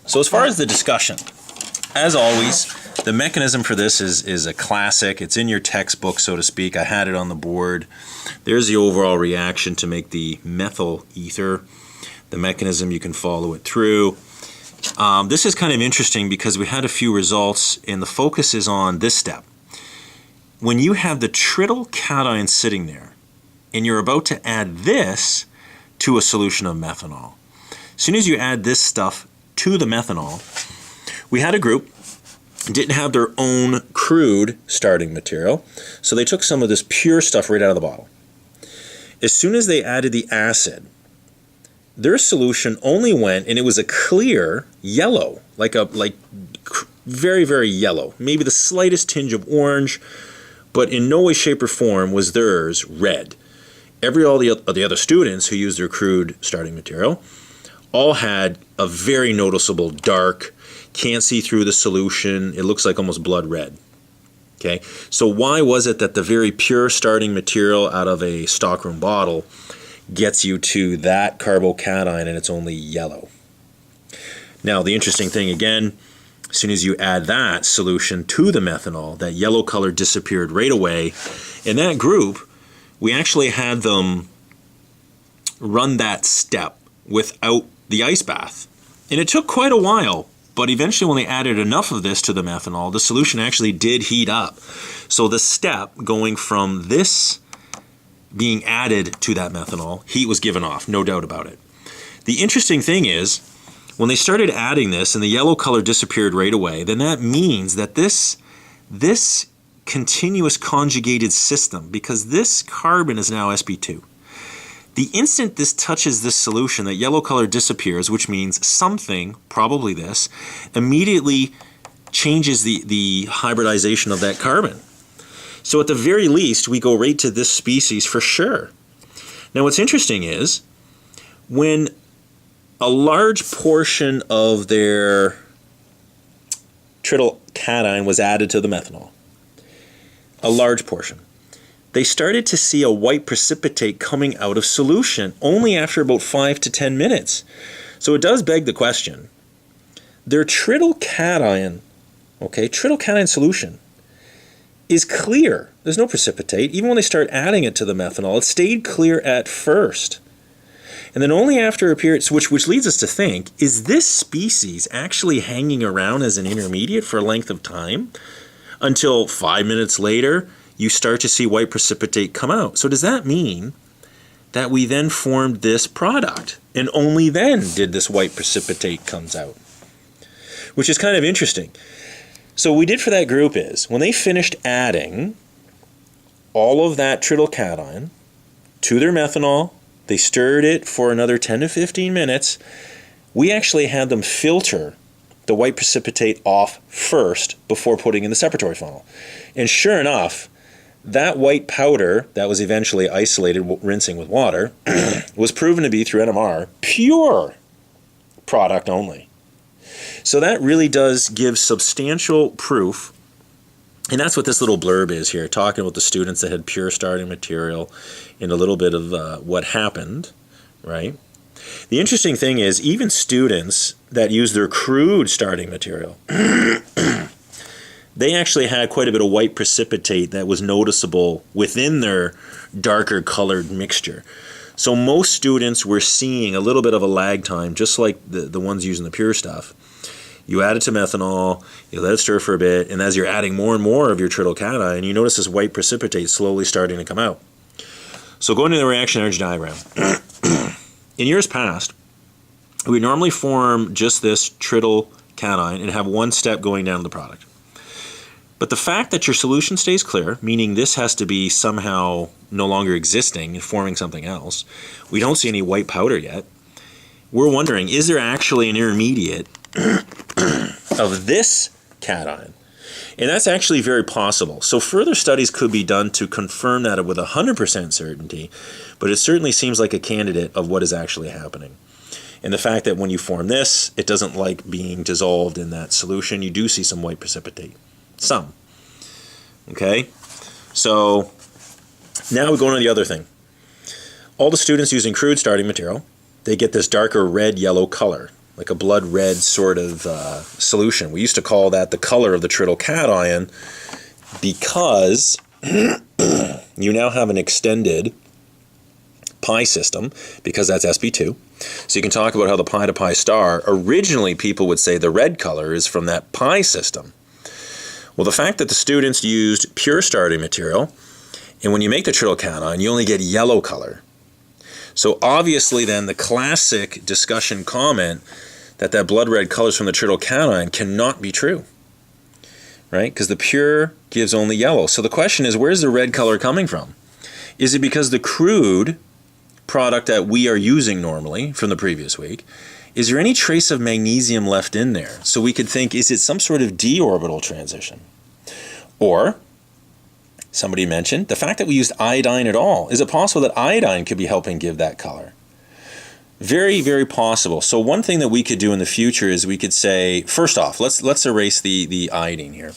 So as far as the discussion, as always, the mechanism for this is a classic. It's in your textbook, so to speak. I had it on the board. There's the overall reaction to make the methyl ether. The mechanism, you can follow it through. This is kind of interesting because we had a few results, and the focus is on this step. When you have the trityl cation sitting there, and you're about to add this to a solution of methanol. As soon as you add this stuff to the methanol, we had a group didn't have their own crude starting material, so they took some of this pure stuff right out of the bottle. As soon as they added the acid, their solution only went, and it was a clear yellow, like very, very yellow, maybe the slightest tinge of orange, but in no way, shape, or form was theirs red. All the other students who used their crude starting material all had a very noticeable dark, can't see through the solution, it looks like almost blood red. Okay, so why was it that the very pure starting material out of a stockroom bottle gets you to that carbocation and it's only yellow? Now the interesting thing again, as soon as you add that solution to the methanol, that yellow color disappeared right away. In that group, we actually had them run that step without the ice bath. And it took quite a while, but eventually when they added enough of this to the methanol, the solution actually did heat up. So the step going from this being added to that methanol, heat was given off, no doubt about it. The interesting thing is, when they started adding this and the yellow color disappeared right away, then that means that this continuous conjugated system, because this carbon is now sp2. The instant this touches this solution, that yellow color disappears, which means something, probably this, immediately changes the hybridization of that carbon. So at the very least, we go right to this species for sure. Now what's interesting is, when a large portion of their trityl cation was added to the methanol, a large portion, they started to see a white precipitate coming out of solution only after about 5 to 10 minutes. So it does beg the question, their trityl cation solution is clear. There's no precipitate. Even when they start adding it to the methanol, it stayed clear at first. And then only after a period, which leads us to think, is this species actually hanging around as an intermediate for a length of time until 5 minutes later you start to see white precipitate come out? So does that mean that we then formed this product and only then did this white precipitate comes out? Which is kind of interesting. So what we did for that group is, when they finished adding all of that trityl cation to their methanol, they stirred it for another 10 to 15 minutes, we actually had them filter the white precipitate off first before putting in the separatory funnel. And sure enough, that white powder that was eventually isolated, rinsing with water, was proven to be, through NMR, pure product only. So that really does give substantial proof, and that's what this little blurb is here, talking about the students that had pure starting material and a little bit of what happened, right? The interesting thing is, even students that use their crude starting material, they actually had quite a bit of white precipitate that was noticeable within their darker colored mixture. So most students were seeing a little bit of a lag time, just like the ones using the pure stuff. You add it to methanol, you let it stir for a bit, and as you're adding more and more of your trityl cation, you notice this white precipitate slowly starting to come out. So going to the reaction energy diagram. In years past, we normally form just this trityl cation and have one step going down to the product. But the fact that your solution stays clear, meaning this has to be somehow no longer existing and forming something else, we don't see any white powder yet, we're wondering, is there actually an intermediate of this cation? And that's actually very possible. So further studies could be done to confirm that with 100% certainty, but it certainly seems like a candidate of what is actually happening. And the fact that when you form this, it doesn't like being dissolved in that solution. You do see some white precipitate. Some. Okay? So now we go on to the other thing. All the students using crude starting material, they get this darker red-yellow color. like a blood red sort of solution. We used to call that the color of the trityl cation because you now have an extended pi system, because that's sp2. So you can talk about how the pi to pi star, originally people would say the red color is from that pi system. Well, the fact that the students used pure starting material, and when you make the trityl cation, you only get yellow color. So obviously then the classic discussion comment that that blood red color is from the trityl cation cannot be true, right? Because the pure gives only yellow. So the question is, where's the red color coming from? Is it because the crude product that we are using normally from the previous week, is there any trace of magnesium left in there? So we could think, is it some sort of d orbital transition? Or, somebody mentioned, the fact that we used iodine at all. Is it possible that iodine could be helping give that color? Very, very possible. So one thing that we could do in the future is we could say, first off, let's erase the iodine here.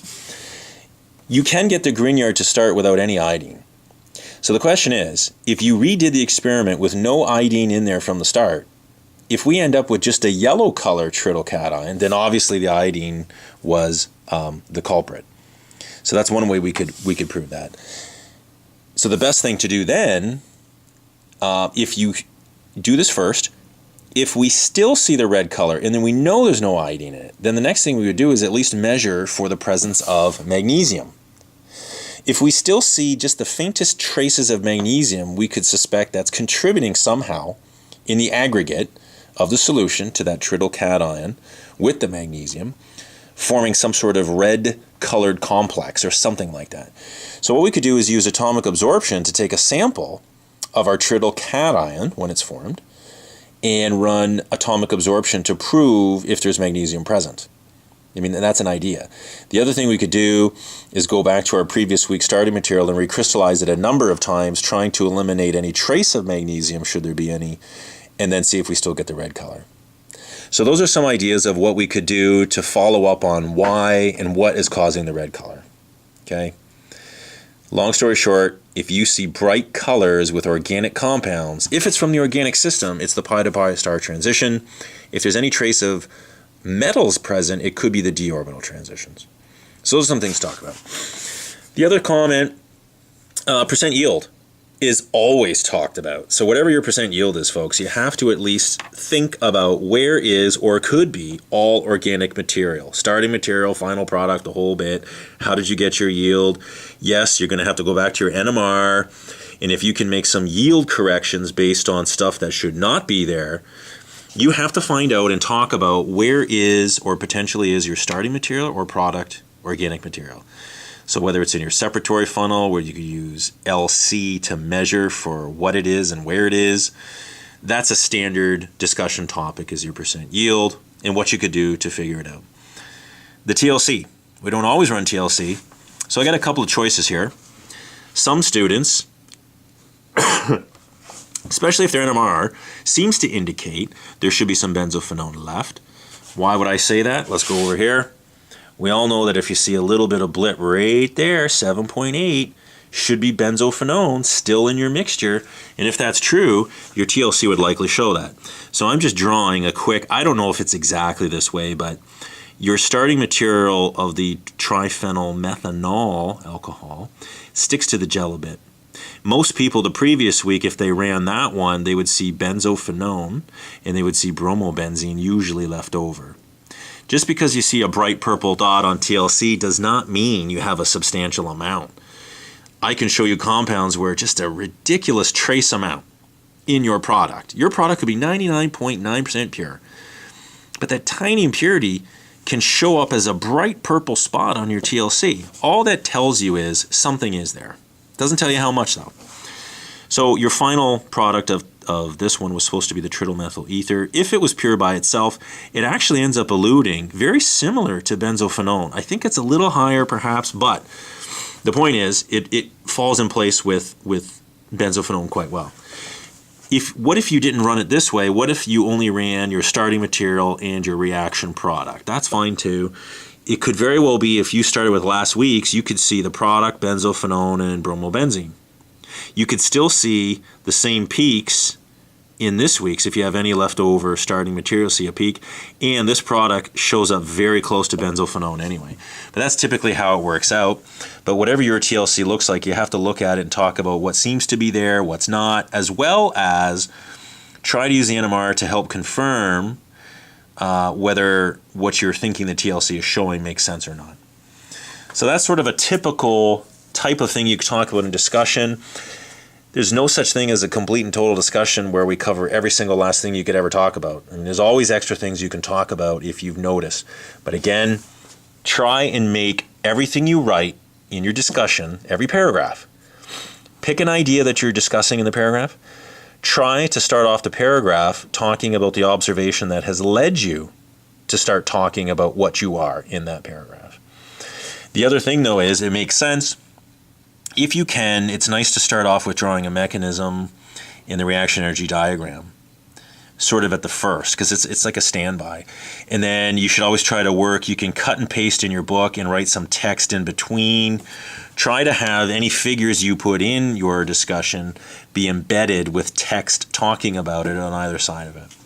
You can get the Grignard to start without any iodine. So the question is, if you redid the experiment with no iodine in there from the start, if we end up with just a yellow color trityl cation, then obviously the iodine was the culprit. So that's one way we could prove that. So the best thing to do then, if you do this first, if we still see the red color and then we know there's no iodine in it, then the next thing we would do is at least measure for the presence of magnesium. If we still see just the faintest traces of magnesium, we could suspect that's contributing somehow in the aggregate of the solution to that trityl cation with the magnesium, forming some sort of red colored complex or something like that. So what we could do is use atomic absorption to take a sample of our trityl cation when it's formed and run atomic absorption to prove if there's magnesium present. I mean, that's an idea. The other thing we could do is go back to our previous week's starting material and recrystallize it a number of times, trying to eliminate any trace of magnesium, should there be any, and then see if we still get the red color. So those are some ideas of what we could do to follow up on why and what is causing the red color. Okay? Long story short, if you see bright colors with organic compounds, if it's from the organic system, it's the pi to pi star transition. If there's any trace of metals present, it could be the d orbital transitions. So those are some things to talk about. The other comment, percent yield, is always talked about. So whatever your percent yield is, folks, you have to at least think about where is or could be all organic material. Starting material, final product, the whole bit. How did you get your yield? Yes, you're going to have to go back to your NMR, and if you can make some yield corrections based on stuff that should not be there, you have to find out and talk about where is or potentially is your starting material or product organic material. So whether it's in your separatory funnel where you could use LC to measure for what it is and where it is, that's a standard discussion topic, is your percent yield and what you could do to figure it out. The TLC. We don't always run TLC. So I got a couple of choices here. Some students, especially if they're NMR, seems to indicate there should be some benzophenone left. Why would I say that? Let's go over here. We all know that if you see a little bit of blip right there, 7.8, should be benzophenone still in your mixture. And if that's true, your TLC would likely show that. So I'm just drawing a quick, I don't know if it's exactly this way, but your starting material of the triphenyl methanol alcohol sticks to the gel a bit. Most people the previous week, if they ran that one, they would see benzophenone and they would see bromobenzene usually left over. Just because you see a bright purple dot on TLC does not mean you have a substantial amount. I can show you compounds where just a ridiculous trace amount in your product. Your product could be 99.9% pure, but that tiny impurity can show up as a bright purple spot on your TLC. All that tells you is something is there. Doesn't tell you how much though. So your final product of this one was supposed to be the trityl methyl ether. If it was pure by itself, it actually ends up eluting very similar to benzophenone. I think it's a little higher perhaps, but the point is it falls in place with benzophenone quite well. What if you didn't run it this way? What if you only ran your starting material and your reaction product? That's fine too. It could very well be, if you started with last week's, you could see the product, benzophenone and bromobenzene. You could still see the same peaks in this week's, if you have any leftover starting material, see a peak. And this product shows up very close to benzophenone anyway. But that's typically how it works out. But whatever your TLC looks like, you have to look at it and talk about what seems to be there, what's not, as well as try to use the NMR to help confirm whether what you're thinking the TLC is showing makes sense or not. So that's sort of a typical type of thing you could talk about in discussion. There's no such thing as a complete and total discussion where we cover every single last thing you could ever talk about. And there's always extra things you can talk about if you've noticed. But again, try and make everything you write in your discussion, every paragraph, pick an idea that you're discussing in the paragraph. Try to start off the paragraph talking about the observation that has led you to start talking about what you are in that paragraph. The other thing, though, is it makes sense. If you can, it's nice to start off with drawing a mechanism in the reaction energy diagram, sort of at the first, because it's like a standby. And then you should always try to work. You can cut and paste in your book and write some text in between. Try to have any figures you put in your discussion be embedded with text talking about it on either side of it.